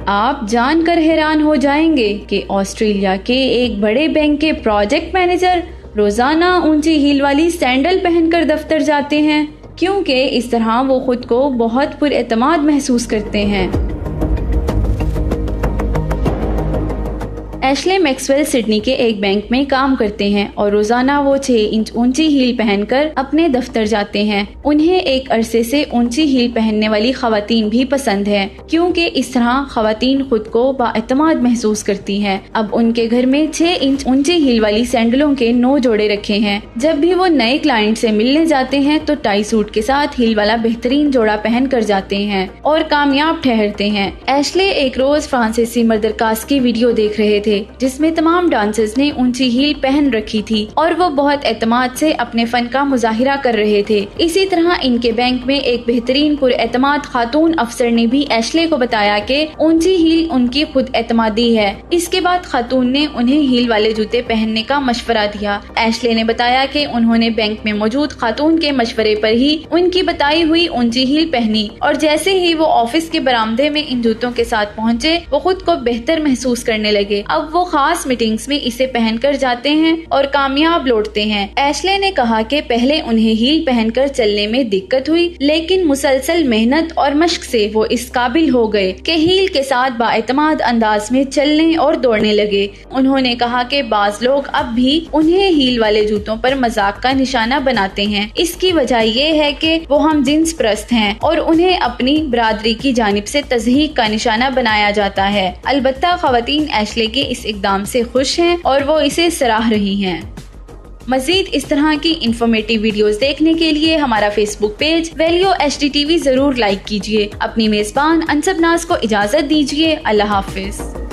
आप जानकर हैरान हो जाएंगे कि ऑस्ट्रेलिया के एक बड़े बैंक के प्रोजेक्ट मैनेजर रोजाना ऊंची हील वाली सैंडल पहनकर दफ्तर जाते हैं, क्योंकि इस तरह वो खुद को बहुत पुरएतमाद महसूस करते हैं। एशले मैक्सवेल सिडनी के एक बैंक में काम करते हैं और रोजाना वो 6 इंच ऊंची हील पहनकर अपने दफ्तर जाते हैं। उन्हें एक अरसे से ऊंची हील पहनने वाली खवातीन भी पसंद है, क्योंकि इस तरह खवातीन खुद को बाएतमाद महसूस करती हैं। अब उनके घर में 6 इंच ऊंची हील वाली सैंडलों के 9 जोड़े रखे हैं। जब भी वो नए क्लाइंट से मिलने जाते हैं तो टाई सूट के साथ हील वाला बेहतरीन जोड़ा पहन कर जाते हैं और कामयाब ठहरते हैं। एशले एक रोज फ्रांसीसी मर्दरकास की वीडियो देख रहे थे जिसमें तमाम डांसर्स ने ऊंची हील पहन रखी थी और वो बहुत एतमाद से अपने फन का मुजाहिरा कर रहे थे। इसी तरह इनके बैंक में एक बेहतरीन पुरएतमाद खातून अफसर ने भी एशले को बताया कि ऊंची हील उनकी खुद एतमादी है। इसके बाद खातून ने उन्हें हील वाले जूते पहनने का मशवरा दिया। एशले ने बताया कि उन्होंने बैंक में मौजूद खातून के मशवरे पर ही उनकी बताई हुई ऊंची हील पहनी और जैसे ही वो ऑफिस के बरामदे में इन जूतों के साथ पहुँचे वो खुद को बेहतर महसूस करने लगे। अब वो खास मीटिंग्स में इसे पहनकर जाते हैं और कामयाब लौटते हैं। एशले ने कहा कि पहले उन्हें हील पहनकर चलने में दिक्कत हुई, लेकिन मुसलसल मेहनत और मश्क से वो इस काबिल हो गए कि हील के साथ बाएतमाद अंदाज में चलने और दौड़ने लगे। उन्होंने कहा कि बाज लोग अब भी उन्हें हील वाले जूतों पर मजाक का निशाना बनाते हैं। इसकी वजह ये है कि वो हम जिन्स प्रस्त हैं और उन्हें अपनी बरादरी की जानिब से तज़हीक का निशाना बनाया जाता है। अलबत्ता खवातीन एशले के इस इक़दाम से खुश हैं और वो इसे सराह रही हैं। मज़ीद इस तरह की इंफॉर्मेटिव वीडियोस देखने के लिए हमारा फेसबुक पेज वैल्यू HDTV जरूर लाइक कीजिए। अपनी मेज़बान अनसब नाज को इजाज़त दीजिए। अल्लाह हाफिज।